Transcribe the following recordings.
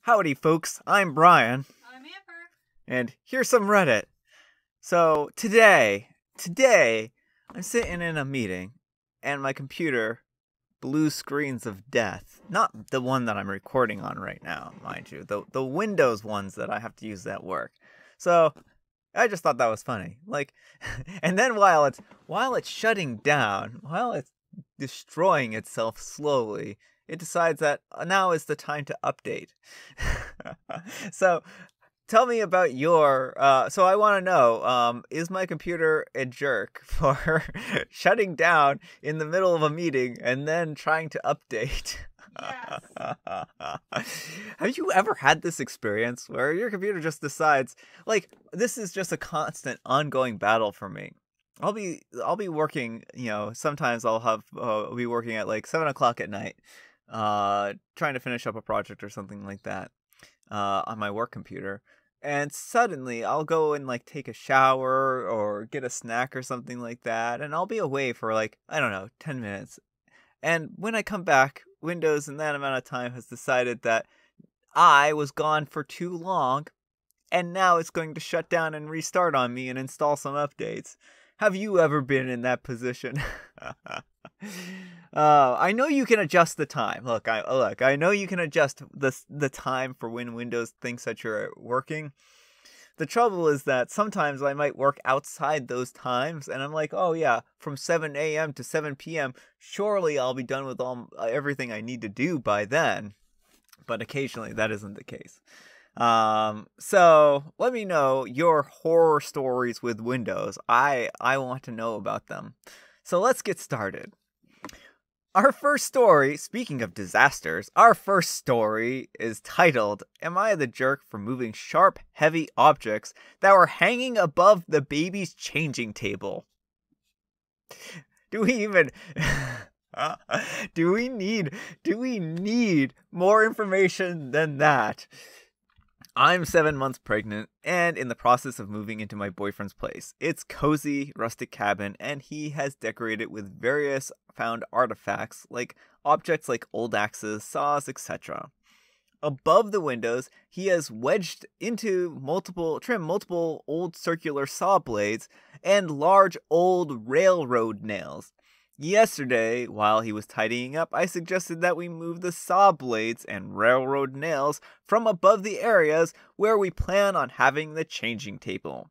Howdy folks, I'm Brian, I'm Amber. and here's some Reddit. So today, I'm sitting in a meeting, and my computer, blue screens of death, not the one that I'm recording on right now, mind you, the Windows ones that I have to use at work. So I just thought that was funny. And then while it's shutting down, while it's destroying itself slowly, it decides that now is the time to update. So tell me about your so I want to know, is my computer a jerk for shutting down in the middle of a meeting and then trying to update? Yes. Have you ever had this experience where your computer just decides, this is just a constant ongoing battle for me? I'll be working, sometimes I'll be working at like 7 o'clock at night, trying to finish up a project or something like that, on my work computer. And suddenly I'll go and take a shower or get a snack or something like that. And I'll be away for I don't know, 10 minutes. And when I come back, Windows in that amount of time has decided that I was gone for too long, and now it's going to shut down and restart on me and install some updates. Have you ever been in that position? I know you can adjust the time. Look, I know you can adjust the time for when Windows thinks that you're working. The trouble is that sometimes I might work outside those times, and I'm like, oh yeah, from 7 a.m. to 7 p.m., surely I'll be done with everything I need to do by then. But occasionally that isn't the case. So let me know your horror stories with Windows. I want to know about them. So let's get started. Our first story, speaking of disasters, our first story is titled, "Am I the Jerk for Moving Sharp, Heavy Objects That Were Hanging Above the Baby's Changing Table?" Do we even... do we need more information than that? I'm 7 months pregnant and in the process of moving into my boyfriend's place. It's cozy, rustic cabin, and he has decorated with various found artifacts, like objects like old axes, saws, etc. Above the windows, he has wedged into multiple old circular saw blades and large old railroad nails. Yesterday, while he was tidying up, I suggested that we move the saw blades and railroad nails from above the areas where we plan on having the changing table.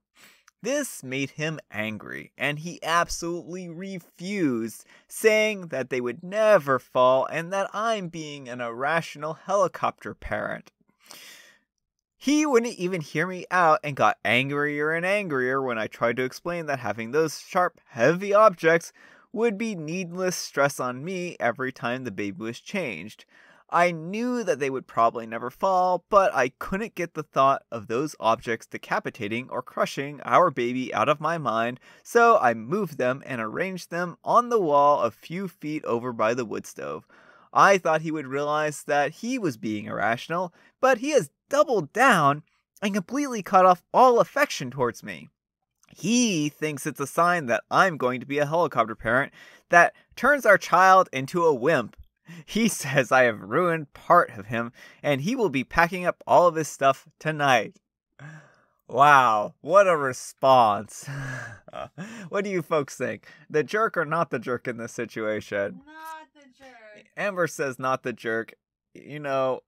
This made him angry, and he absolutely refused, saying that they would never fall and that I'm being an irrational helicopter parent. He wouldn't even hear me out and got angrier and angrier when I tried to explain that having those sharp, heavy objects would be needless stress on me every time the baby was changed. I knew that they would probably never fall, but I couldn't get the thought of those objects decapitating or crushing our baby out of my mind, so I moved them and arranged them on the wall a few feet over by the wood stove. I thought he would realize that he was being irrational, but he has doubled down and completely cut off all affection towards me. He thinks it's a sign that I'm going to be a helicopter parent that turns our child into a wimp. He says I have ruined part of him, and he will be packing up all of his stuff tonight. Wow, what a response. What do you folks think? The jerk or not the jerk in this situation? Not the jerk. Amber says not the jerk. There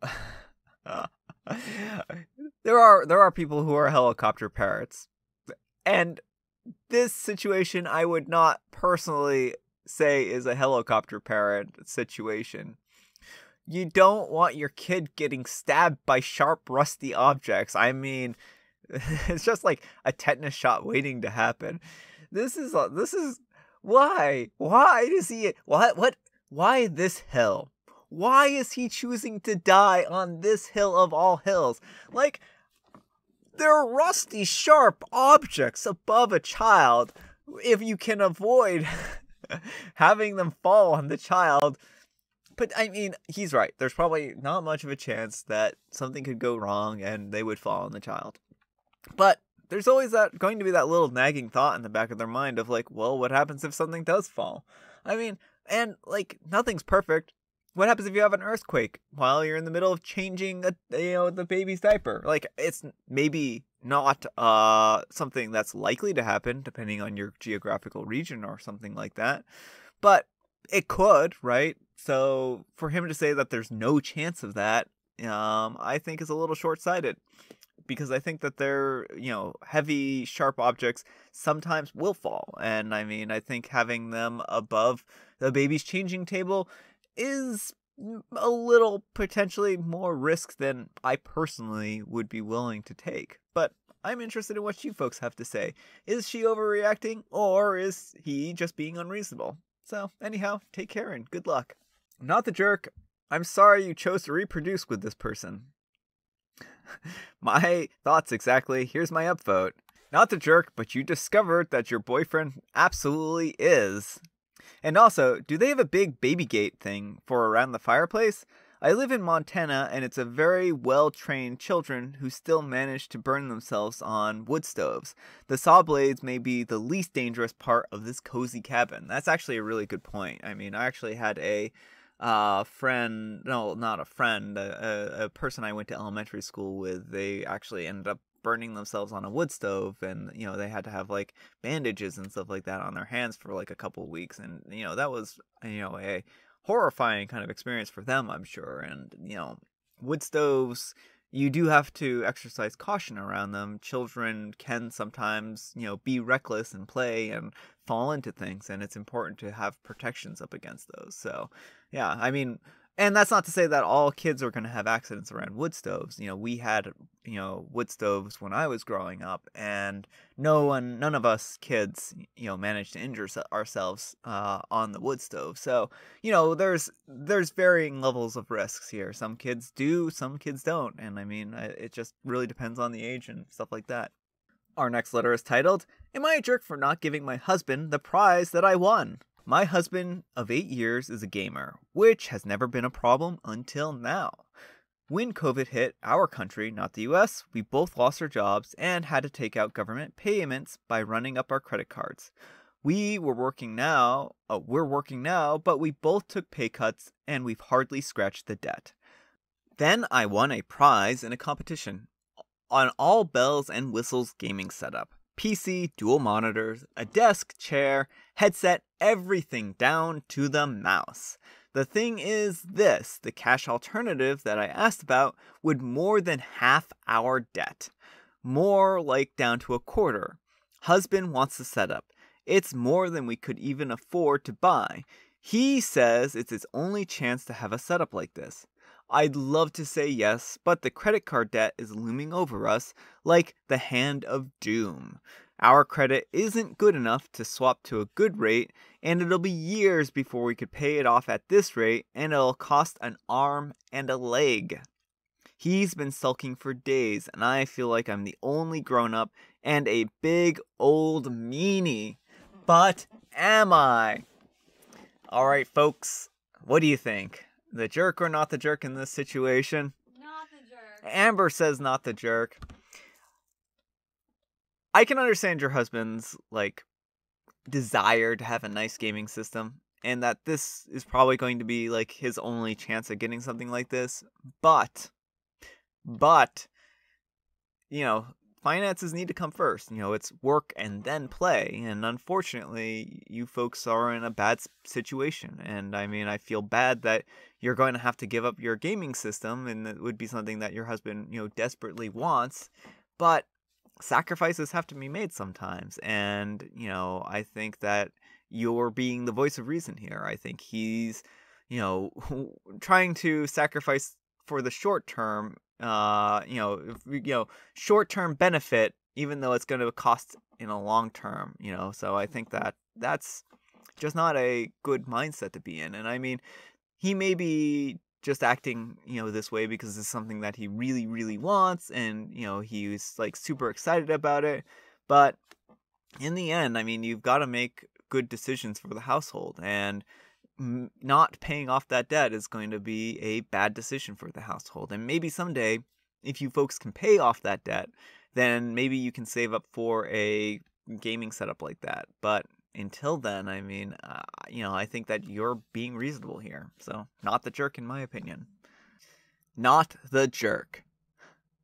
are people who are helicopter parents. And this situation I would not personally say is a helicopter parent situation. You don't want your kid getting stabbed by sharp, rusty objects. I mean, it's just like a tetanus shot waiting to happen. This is why? Why does he... What? Why this hill? Why is he choosing to die on this hill of all hills? There are rusty, sharp objects above a child. If you can avoid having them fall on the child. But, I mean, he's right. There's probably not much of a chance that something could go wrong and they would fall on the child. But there's always going to be that little nagging thought in the back of their mind of well, what happens if something does fall? I mean, and, nothing's perfect. What happens if you have an earthquake while you're in the middle of changing the baby's diaper? Like, it's maybe not something that's likely to happen depending on your geographical region or something like that, but it could, right? So for him to say that there's no chance of that, I think is a little short-sighted, because I think that they're, heavy, sharp objects sometimes will fall. And I mean, I think having them above the baby's changing table is a little potentially more risk than I personally would be willing to take. But I'm interested in what you folks have to say. Is she overreacting, or is he just being unreasonable? So anyhow, take care and good luck. Not the jerk. I'm sorry you chose to reproduce with this person. My thoughts exactly. Here's my upvote. Not the jerk, but you discovered that your boyfriend absolutely is. And also, do they have a big baby gate thing for around the fireplace? I live in Montana, and it's a very well-trained children who still manage to burn themselves on wood stoves. The saw blades may be the least dangerous part of this cozy cabin. That's actually a really good point. I mean, I actually had a friend, no, not a friend, a person I went to elementary school with. They actually ended up burning themselves on a wood stove, and they had to have like bandages and stuff like that on their hands for like a couple of weeks, and that was a horrifying kind of experience for them, I'm sure. And wood stoves, you do have to exercise caution around them. Children can sometimes be reckless and play and fall into things, and it's important to have protections up against those. So yeah, I mean, and that's not to say that all kids are going to have accidents around wood stoves. We had, wood stoves when I was growing up, and none of us kids, managed to injure ourselves on the wood stove. So, there's varying levels of risks here. Some kids do, some kids don't. And I mean, it just really depends on the age and stuff like that. Our next letter is titled, Am I a jerk for not giving my husband the prize that I won? My husband of 8 years is a gamer, which has never been a problem until now. When COVID hit our country, not the US, we both lost our jobs and had to take out government payments by running up our credit cards. We're working now, but we both took pay cuts and we've hardly scratched the debt. Then I won a prize in a competition, an all bells and whistles gaming setup. PC, dual monitors, a desk, chair, headset, everything down to the mouse. The thing is this, the cash alternative that I asked about would more than half our debt. More like down to a quarter. Husband wants the setup. It's more than we could even afford to buy. He says it's his only chance to have a setup like this. I'd love to say yes, but the credit card debt is looming over us like the hand of doom. Our credit isn't good enough to swap to a good rate, and it'll be years before we could pay it off at this rate, and it'll cost an arm and a leg. He's been sulking for days, and I feel like I'm the only grown-up and a big old meanie. But am I? Alright, folks, what do you think? The jerk or not the jerk in this situation? Not the jerk. Amber says not the jerk. I can understand your husband's, desire to have a nice gaming system, and that this is probably going to be, his only chance at getting something like this. But, finances need to come first. It's work and then play. And unfortunately, you folks are in a bad situation. And I mean, I feel bad that you're going to have to give up your gaming system, and it would be something that your husband, desperately wants. But sacrifices have to be made sometimes. And, I think that you're being the voice of reason here. I think he's, trying to sacrifice for the short term, short-term benefit, even though it's going to cost in a long term, so I think that that's just not a good mindset to be in. And I mean, he may be just acting, this way because it's something that he really, really wants, and, he's super excited about it. But in the end, I mean, you've got to make good decisions for the household, and not paying off that debt is going to be a bad decision for the household. And maybe someday, if you folks can pay off that debt, then maybe you can save up for a gaming setup like that. But until then, I mean, I think that you're being reasonable here. So, not the jerk in my opinion. Not the jerk.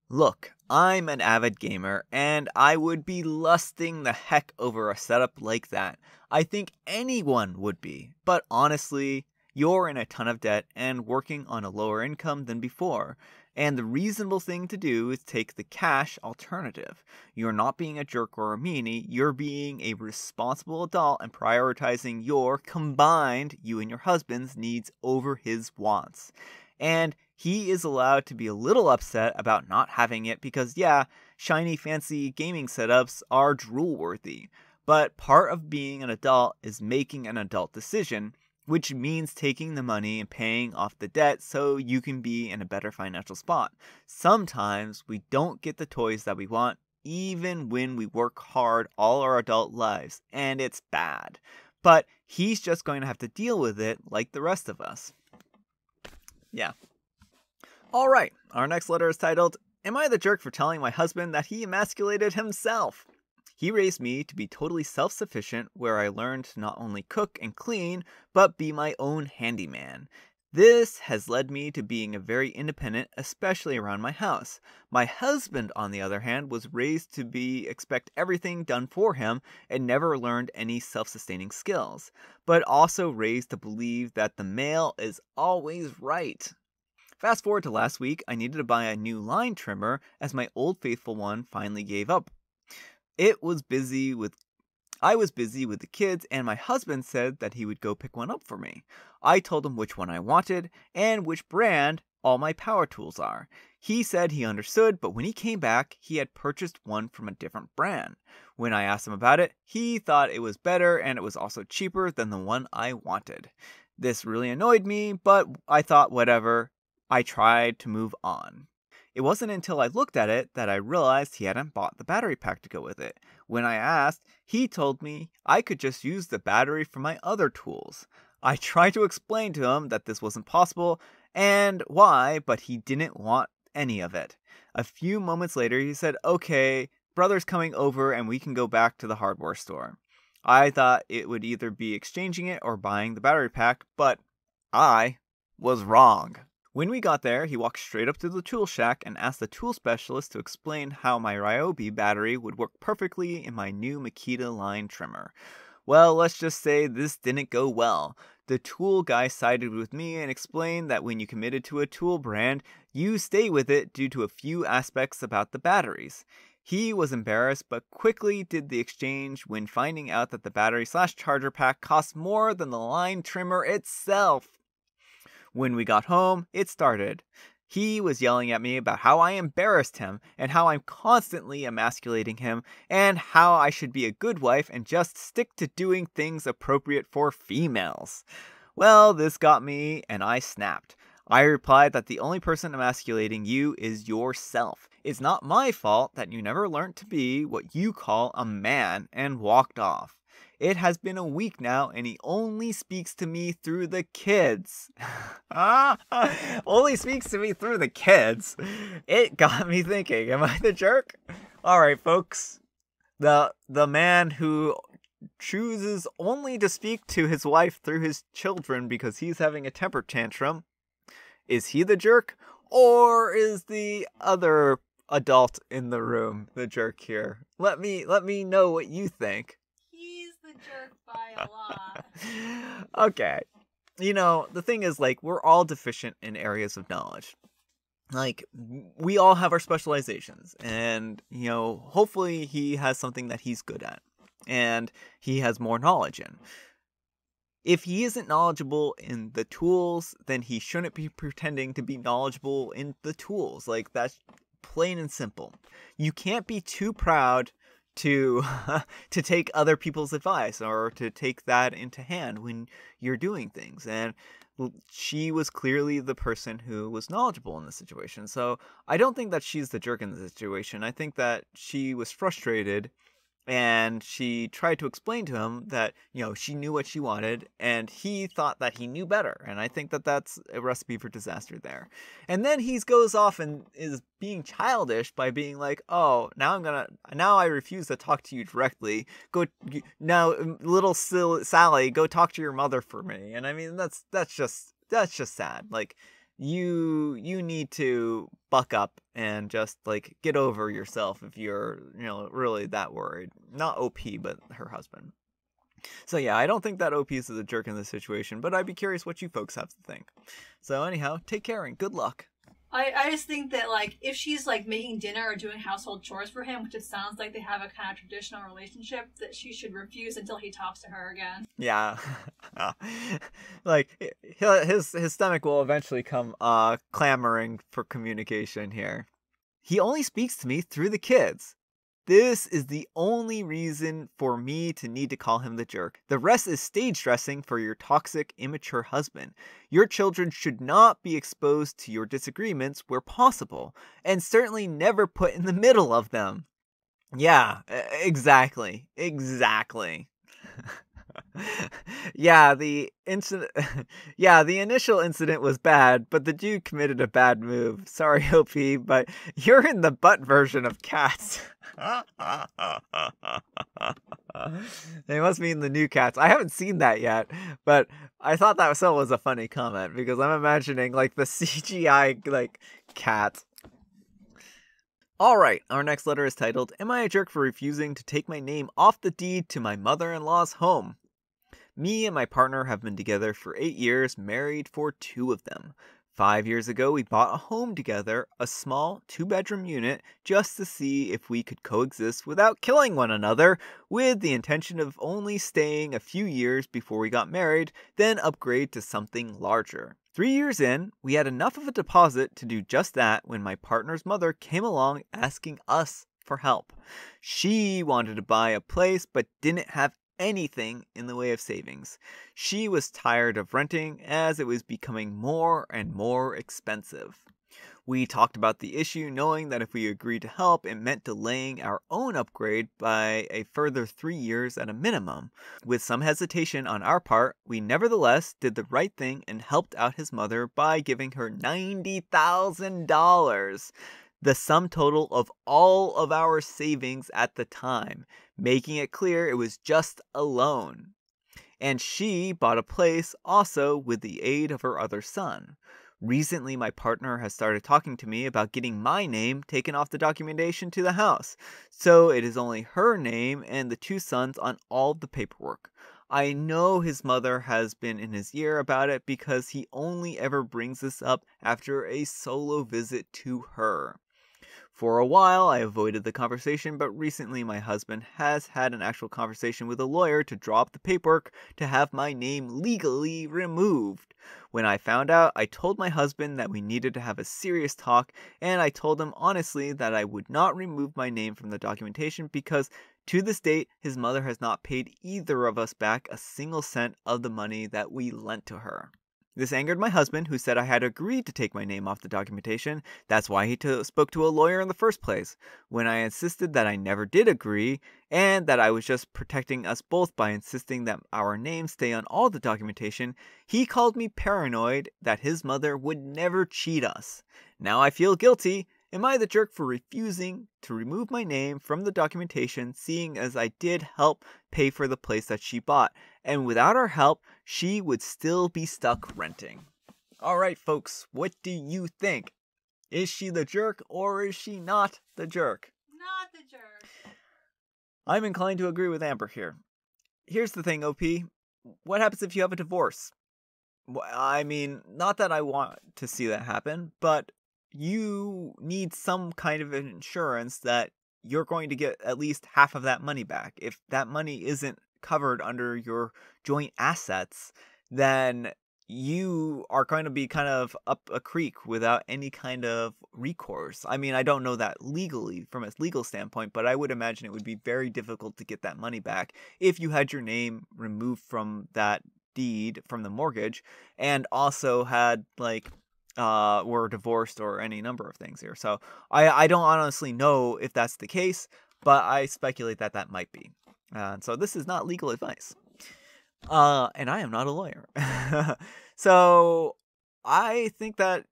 Look, I'm an avid gamer, and I would be lusting the heck over a setup like that. I think anyone would be. But honestly, you're in a ton of debt and working on a lower income than before. And the reasonable thing to do is take the cash alternative. You're not being a jerk or a meanie, you're being a responsible adult and prioritizing your combined, you and your husband's needs over his wants. And he is allowed to be a little upset about not having it because, yeah, shiny fancy gaming setups are drool-worthy. But part of being an adult is making an adult decision, which means taking the money and paying off the debt so you can be in a better financial spot. Sometimes we don't get the toys that we want, even when we work hard all our adult lives, and it's bad. But he's just going to have to deal with it like the rest of us. Yeah. Alright, our next letter is titled, Am I the jerk for telling my husband that he emasculated himself? He raised me to be totally self-sufficient, where I learned to not only cook and clean, but be my own handyman. This has led me to being a very independent, especially around my house. My husband, on the other hand, was raised to expect everything done for him and never learned any self-sustaining skills, but also raised to believe that the male is always right. Fast forward to last week, I needed to buy a new line trimmer as my old faithful one finally gave up. I was busy with the kids, and my husband said that he would go pick one up for me. I told him which one I wanted and which brand all my power tools are. He said he understood, but when he came back, he had purchased one from a different brand. When I asked him about it, he thought it was better and it was also cheaper than the one I wanted. This really annoyed me, but I thought whatever. I tried to move on. It wasn't until I looked at it that I realized he hadn't bought the battery pack to go with it. When I asked, he told me I could just use the battery for my other tools. I tried to explain to him that this wasn't possible and why, but he didn't want any of it. A few moments later, he said, okay, brother's coming over and we can go back to the hardware store. I thought it would either be exchanging it or buying the battery pack, but I was wrong. When we got there, he walked straight up to the tool shack and asked the tool specialist to explain how my Ryobi battery would work perfectly in my new Makita line trimmer. Well, let's just say this didn't go well. The tool guy sided with me and explained that when you committed to a tool brand, you stay with it due to a few aspects about the batteries. He was embarrassed but quickly did the exchange when finding out that the battery/charger pack cost more than the line trimmer itself. When we got home, it started. He was yelling at me about how I embarrassed him and how I'm constantly emasculating him and how I should be a good wife and just stick to doing things appropriate for females. Well, this got me and I snapped. I replied that the only person emasculating you is yourself. It's not my fault that you never learned to be what you call a man and walked off. It has been a week now, and he only speaks to me through the kids. Only speaks to me through the kids. It got me thinking, am I the jerk? Alright, folks. The man who chooses only to speak to his wife through his children because he's having a temper tantrum. Is he the jerk? Or is the other adult in the room the jerk here? Let me know what you think. He's the jerk by a lot. Okay. The thing is, we're all deficient in areas of knowledge. We all have our specializations. And, hopefully he has something that he's good at. And he has more knowledge in. If he isn't knowledgeable in the tools, then he shouldn't be pretending to be knowledgeable in the tools. That's plain and simple. You can't be too proud to take other people's advice or to take that into hand when you're doing things. And she was clearly the person who was knowledgeable in the situation. So I don't think that she's the jerk in the situation. I think that she was frustrated And she tried to explain to him that, she knew what she wanted, and he thought that he knew better. And I think that that's a recipe for disaster there. And then he goes off and is being childish by being like, oh, now I refuse to talk to you directly. Now, little Sally, go talk to your mother for me. And I mean, that's just sad. Like, you need to buck up and just like get over yourself if you're really that worried. Not OP, but her husband. So yeah, I don't think that OP is a jerk in this situation, but I'd be curious what you folks have to think. So anyhow, take care and good luck. I just think that, like, if she's, like, making dinner or doing household chores for him, which it sounds like they have a kind of traditional relationship, that she should refuse until he talks to her again. Yeah. Like, his stomach will eventually come clamoring for communication here. He only speaks to me through the kids. This is the only reason for me to need to call him the jerk. The rest is stage dressing for your toxic, immature husband. Your children should not be exposed to your disagreements where possible, and certainly never put in the middle of them. Yeah, exactly. Yeah, the initial incident was bad, but the dude committed a bad move. Sorry, OP, but you're in the butt version of Cats. They must mean the new Cats. I haven't seen that yet, but I thought that was a funny comment because I'm imagining like the CGI like cat. All right, our next letter is titled, Am I a Jerk for Refusing to Take My Name Off the Deed to My Mother-in-Law's Home? Me and my partner have been together for 8 years, married for 2 of them. 5 years ago, we bought a home together, a small 2-bedroom unit, just to see if we could coexist without killing one another, with the intention of only staying a few years before we got married, then upgrade to something larger. 3 years in, we had enough of a deposit to do just that when my partner's mother came along asking us for help. She wanted to buy a place but didn't have anything in the way of savings. She was tired of renting as it was becoming more and more expensive. We talked about the issue knowing that if we agreed to help, it meant delaying our own upgrade by a further 3 years at a minimum. With some hesitation on our part, we nevertheless did the right thing and helped out his mother by giving her $90,000. The sum total of all of our savings at the time, making it clear it was just a loan. And she bought a place also with the aid of her other son. Recently, my partner has started talking to me about getting my name taken off the documentation to the house, so it is only her name and the 2 sons on all the paperwork. I know his mother has been in his ear about it because he only ever brings this up after a solo visit to her. For a while, I avoided the conversation, but recently my husband has had an actual conversation with a lawyer to draw up the paperwork to have my name legally removed. When I found out, I told my husband that we needed to have a serious talk, and I told him honestly that I would not remove my name from the documentation because to this date, his mother has not paid either of us back a single cent of the money that we lent to her. This angered my husband, who said I had agreed to take my name off the documentation. That's why he spoke to a lawyer in the first place. When I insisted that I never did agree, and that I was just protecting us both by insisting that our names stay on all the documentation, he called me paranoid that his mother would never cheat us. Now I feel guilty. Am I the jerk for refusing to remove my name from the documentation, seeing as I did help pay for the place that she bought, and without our help, she would still be stuck renting? Alright folks, what do you think? Is she the jerk or is she not the jerk? Not the jerk. I'm inclined to agree with Amber here. Here's the thing, OP. What happens if you have a divorce? I mean, not that I want to see that happen, but you need some kind of insurance that you're going to get at least half of that money back. If that money isn't covered under your joint assets, then you are going to be kind of up a creek without any kind of recourse. I mean, I don't know that legally from a legal standpoint, but I would imagine it would be very difficult to get that money back if you had your name removed from that deed, from the mortgage, and also had were divorced or any number of things here. So I don't honestly know if that's the case. but I speculate that that might be. So this is not legal advice. And I am not a lawyer. So I think that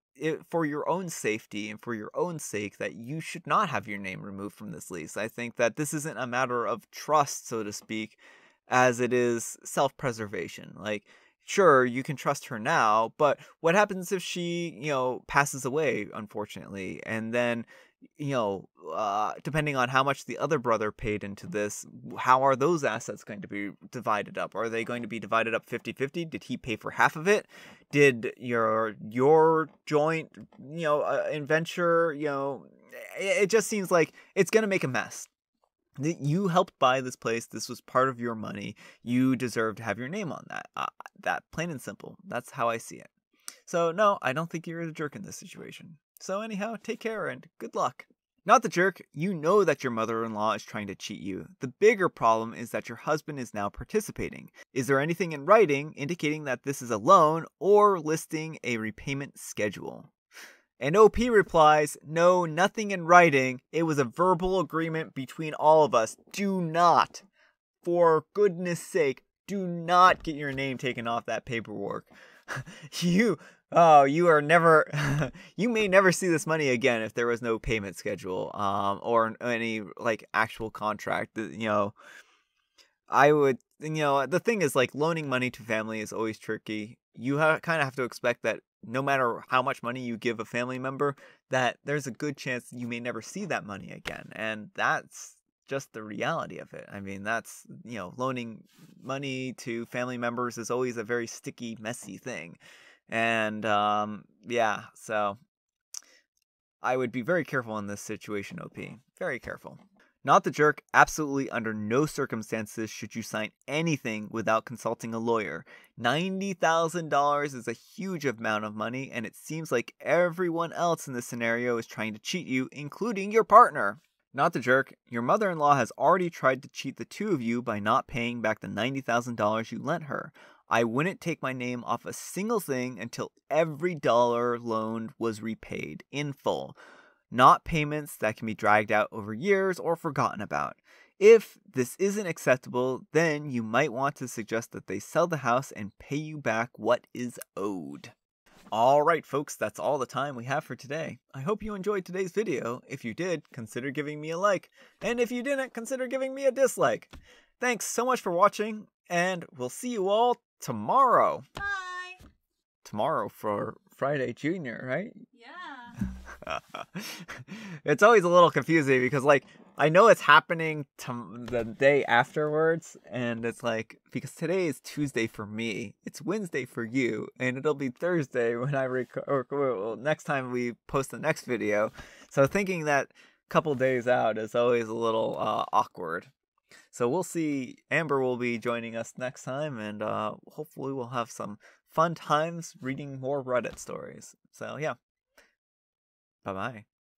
for your own safety and for your own sake, that you should not have your name removed from this lease. I think that this isn't a matter of trust, so to speak, as it is self-preservation. Like, sure, you can trust her now, but what happens if she, passes away, unfortunately, and then, depending on how much the other brother paid into this, how are those assets going to be divided up? Are they going to be divided up 50-50? Did he pay for half of it? Did your joint, adventure, it just seems like it's going to make a mess. You helped buy this place. This was part of your money. You deserve to have your name on that. That plain and simple. That's how I see it. So no, I don't think you're the jerk in this situation. So anyhow, take care and good luck. Not the jerk. You know that your mother-in-law is trying to cheat you. The bigger problem is that your husband is now participating. Is there anything in writing indicating that this is a loan or listing a repayment schedule? And OP replies, no, nothing in writing. It was a verbal agreement between all of us. Do not, for goodness sake, do not get your name taken off that paperwork. You are never, you may never see this money again if there was no payment schedule, or any, actual contract. I would, the thing is, loaning money to family is always tricky. You kind of have to expect that no matter how much money you give a family member, that there's a good chance you may never see that money again. And that's just the reality of it. I mean, that's, loaning money to family members is always a very sticky, messy thing. And, so I would be very careful in this situation, OP. Very careful. Not the jerk. Absolutely under no circumstances should you sign anything without consulting a lawyer. $90,000 is a huge amount of money, and it seems like everyone else in this scenario is trying to cheat you, including your partner. Not the jerk. Your mother-in-law has already tried to cheat the two of you by not paying back the $90,000 you lent her. I wouldn't take my name off a single thing until every dollar loaned was repaid in full. Not payments that can be dragged out over years or forgotten about. If this isn't acceptable, then you might want to suggest that they sell the house and pay you back what is owed. Alright folks, that's all the time we have for today. I hope you enjoyed today's video. If you did, consider giving me a like. And if you didn't, consider giving me a dislike. Thanks so much for watching, and we'll see you all tomorrow. Bye. Tomorrow for Friday Junior, right? Yeah. It's always a little confusing because, I know it's happening the day afterwards, and it's because today is Tuesday for me, it's Wednesday for you, and it'll be Thursday when I next time we post the next video. So thinking that couple days out is always a little awkward. So we'll see. Amber will be joining us next time, and hopefully we'll have some fun times reading more Reddit stories. So yeah. Bye-bye.